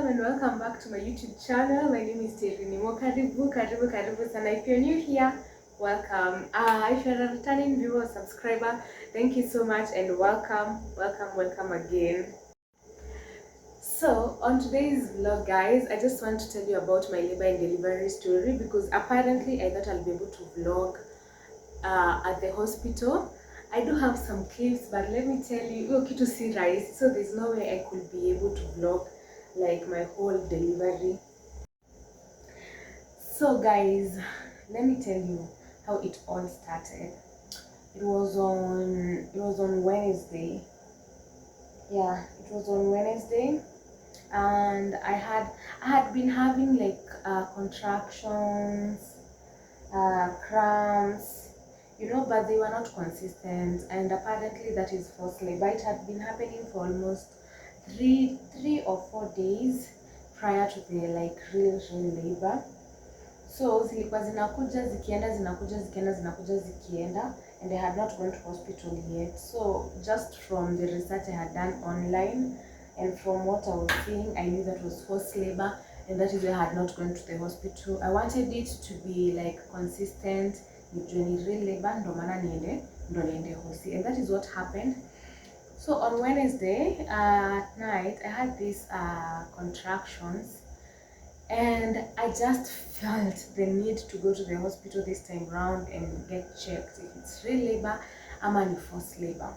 and welcome back to my YouTube channel. My name is Terry Nimo. Karibu sana. If you're new here, welcome. If you're a returning viewer or subscriber, thank you so much and welcome again. So on today's vlog, guys, I just want to tell you about my labor and delivery story because apparently I thought I'll be able to vlog at the hospital. I do have some clips, but let me tell you, okay, to see rice, so there's no way I could be able to vlog like my whole delivery. So guys, let me tell you how it all started. It was on Wednesday. Yeah, it was on Wednesday, and I had been having like contractions, cramps, but they were not consistent, and apparently that is false labor. It had been happening for almost three or 4 days prior to the like real labor. So zilikuwa zinakuja zikienda zikienda, and I had not gone to hospital yet. So just from the research I had done online and from what I was seeing, I knew that was forced labor, and that is why I had not gone to the hospital. I wanted it to be like consistent with real labor, ndo niende hosi, and that is what happened. So on Wednesday at night, I had these contractions, and I just felt the need to go to the hospital this time round and get checked if it's real labor or forced labor.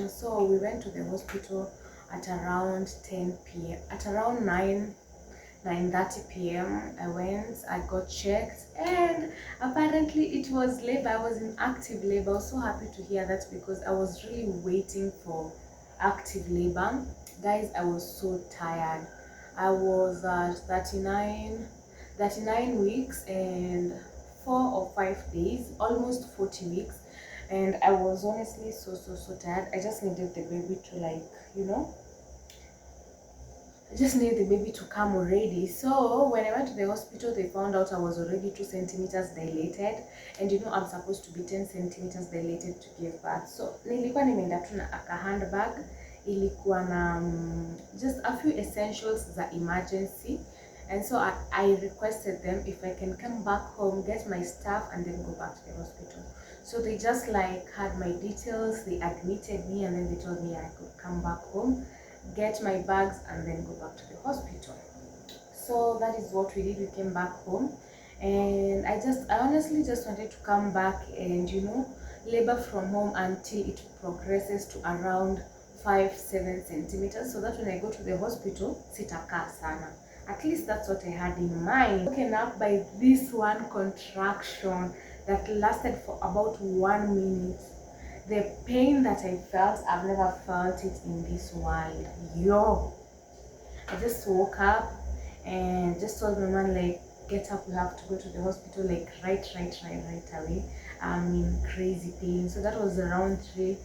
So we went to the hospital at around 10 p.m. At around 9:30 p.m. I got checked, and apparently it was labor. I was in active labor. I was so happy to hear that because I was really waiting for active labor. Guys, I was so tired. I was at 39 weeks and 4 or 5 days, almost 40 weeks, and I was honestly so tired. I just needed the baby to I just needed the baby to come already. So when I went to the hospital, they found out I was already 2 centimeters dilated, and I'm supposed to be 10 centimeters dilated to give birth. So nilikuwa nimeenda tu na a handbag, ilikuwa na just a few essentials za emergency, and so I requested them if I can come back home, get my stuff, and then go back to the hospital. So they just like had my details, they admitted me, and then they told me I could come back home, get my bags, and then go back to the hospital. So that is what we did. We came back home, and I honestly just wanted to come back and labor from home until it progresses to around 5-7 centimeters, so that when I go to the hospital sitakaa sana. At least that's what I had in mind. Woken up by this one contraction that lasted for about 1 minute. The pain that I felt, I've never felt it in this world. I just woke up and just told my man, like, get up, we have to go to the hospital, like right away. I'm in crazy pain. So that was around 3.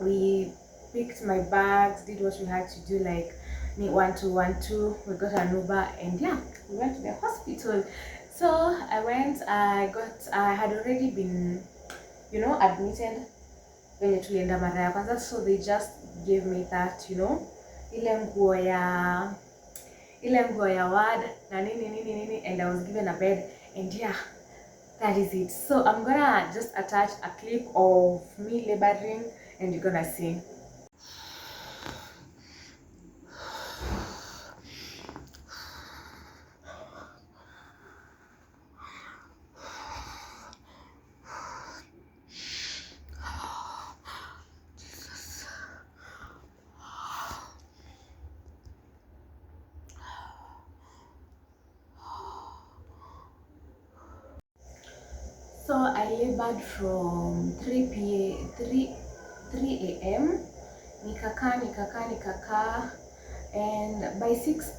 We picked my bags, did what we had to do, like me 1-2-1-2. We got an Uber, and yeah, we went to the hospital. So I had already been admitted when tulienda mara ya kwanza, so they just gave me that ile nguo ya ward na nini, and I was given a bed, and yeah, that is it. So I'm gonna just attach a clip of me laboring, and you're gonna see. So I labored from 3 a.m. Nikakaa, and by 6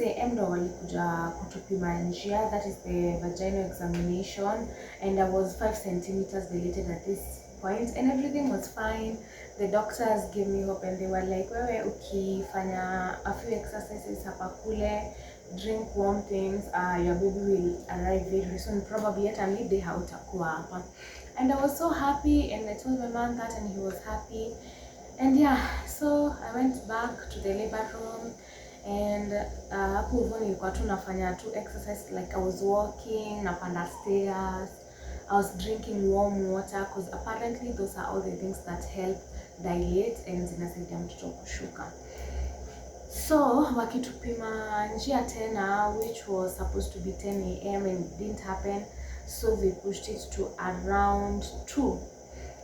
a.m. ndo walikuja kutupima njia, that is the vaginal examination, and I was 5 centimeters dilated at this point, and everything was fine. The doctors gave me hope, and they were like, wewe ukifanya a few exercises hapa kule, drink warm things, your baby will arrive very soon, probably at a midday hautakuwa hapa. And I was so happy, and I told my man that, and he was happy. And yeah, so I went back to the labor room, and hapo hivyo nilikuwa tu nafanya tu exercise, like I was walking, napanda stairs, I was drinking warm water because apparently those are all the things that help dilate and zinasaidia mtoto kushuka. So wakitupima njia tena, which was supposed to be 10 a.m. and it didn't happen, so they pushed it to around 2.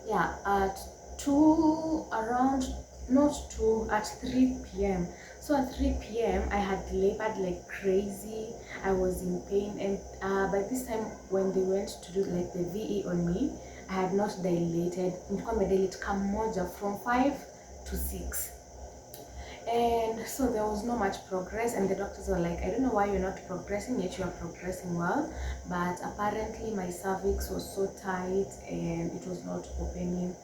Yeah, at 2, around, not 2, at 3 p.m. So at 3 p.m. I had labored like crazy. I was in pain, and by this time when they went to do like the VE on me, I had not dilated. Nilikuwa nimedilate kamoja from 5 to 6. And so there was not much progress, and the doctors were like, I don't know why you're not progressing, yet you are progressing well, but apparently my cervix was so tight and it was not opening.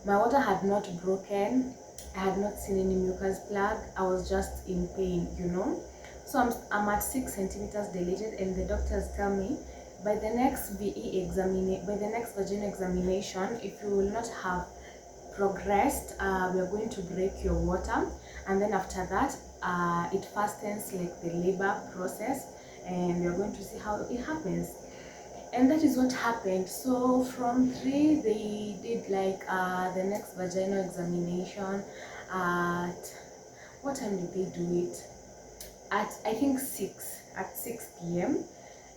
My water had not broken, I had not seen any mucus plug, I was just in pain, you know. So I'm at 6 centimeters dilated, and the doctors tell me by the next by the next vaginal examination, if you will not have progressed, we are going to break your water, and then after that it fastens like the labor process, and we are going to see how it happens. And that is what happened. So from 3 they did like the next vaginal examination at, what time did they do it? At I think 6 p.m.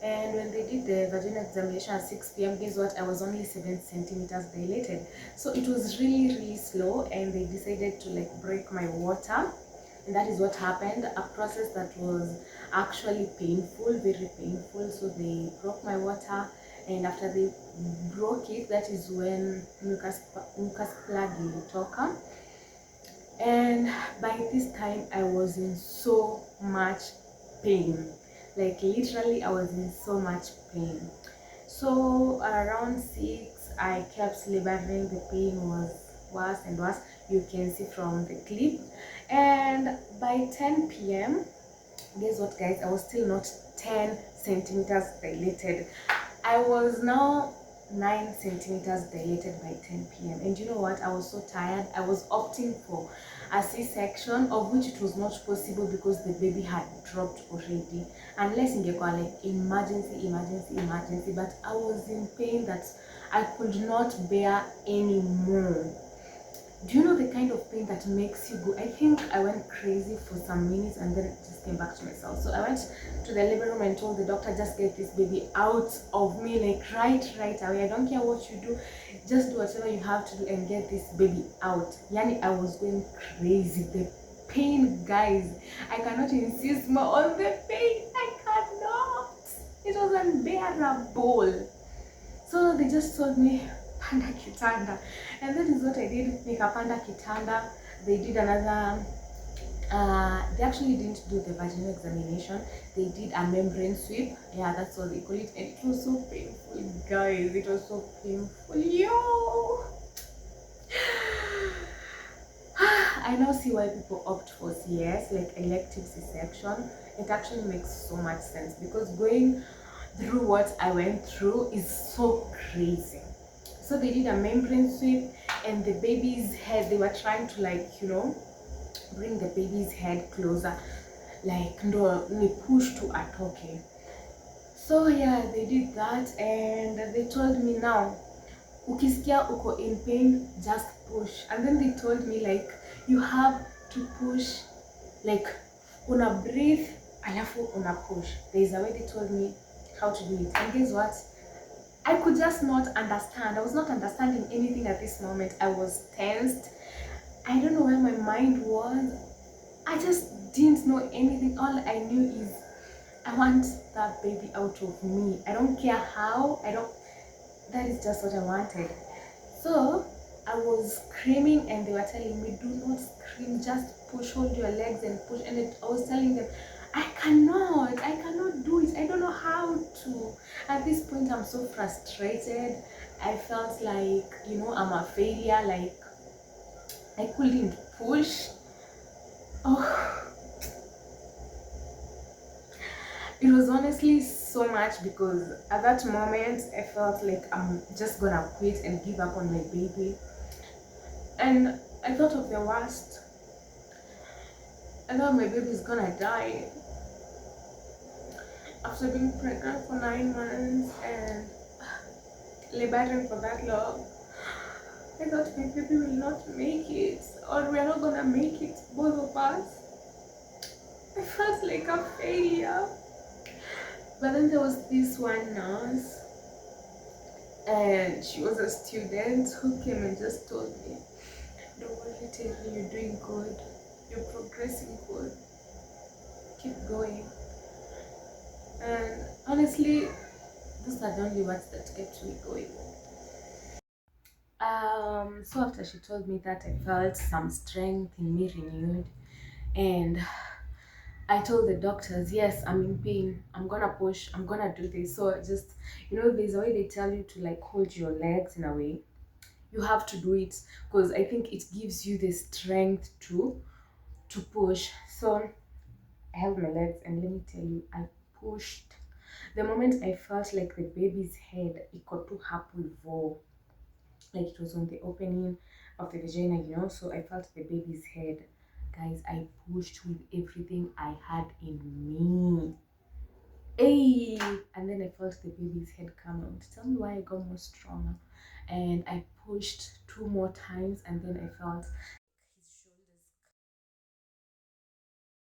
And when they did the vaginal examination at 6 p.m., guess what? I was only 7 centimeters dilated. So it was really slow, and they decided to like break my water. And that is what happened. A process that was actually painful, very painful. So they broke my water, and after they broke it, that is when mucus plug ilitoka. And by this time I was in so much pain, like literally I was in so much pain. So around 6 I kept laboring, the pain was worse and worse, you can see from the clip. And by 10 p.m, guess what guys, I was still not 10 centimeters dilated. I was now 9 centimeters dilated by 10 p.m. And you know what? I was so tired. I was opting for a C-section, of which it was not possible because the baby had dropped already. Unless ingekuwa like emergency. But I was in pain that I could not bear anymore. Do you know the kind of pain that makes you go? I think I went crazy for some minutes and then just came back to myself. So I went to the labor room and told the doctor, just get this baby out of me, like right away. I don't care what you do, just do whatever you have to do and get this baby out. Yani, I was going crazy. The pain, guys, I cannot insist more on the pain. I cannot. It was unbearable. So they just told me, panda kitanda, and that is what I did. Nikapanda kitanda. They did another they actually didn't do the vaginal examination, they did a membrane sweep. Yeah, that's what they call it, and it was so painful, guys. It was so painful, yo. I now see why people opt for CS, like elective C-section. It actually makes so much sense, because going through what I went through is so crazy. So they did a membrane sweep, and the baby's head, they were trying to, like, you know, bring the baby's head closer, like no ni push to atoke. So yeah, they did that, and they told me, now ukisikia uko in pain, just push. And then they told me, like, you have to push, like una breathe alafu una push. There is a way they told me how to do it, and guess what, I could just not understand. I was not understanding anything at this moment. I was tensed. I don't know where my mind was. I just didn't know anything. All I knew is I want that baby out of me. I don't care how. That is just what I wanted. So I was screaming, and they were telling me, do not scream, just push, hold your legs and push. And I was telling them, I cannot do it. I don't know how to. At this point, I'm so frustrated. I felt like, you know, I'm a failure. Like, I couldn't push. Oh, it was honestly so much, because at that moment I felt like I'm just gonna quit and give up on my baby. And I thought of the worst. I thought my baby's gonna die after being pregnant for 9 months and laboring for that long. I thought my baby will not make it, or we're not gonna make it, both of us. I felt like a failure. But then there was this one nurse, and she was a student who came and just told me, "Don't worry, Terry, you're doing good. You're progressing good. Keep going." And honestly, those are the only words that kept me going. So after she told me that, I felt some strength in me renewed, and I told the doctors, yes, I'm in pain. I'm gonna push. I'm gonna do this. So just, there's a way they tell you to like hold your legs in a way. You have to do it because I think it gives you the strength to push. So I held my legs, and let me tell you, I pushed. The moment I felt like the baby's head, it got to happen like it was on the opening of the vagina, so I felt the baby's head. Guys, I pushed with everything I had in me. Hey, and then I felt the baby's head come out. Tell me why I got more stronger. And I pushed two more times, and then I felt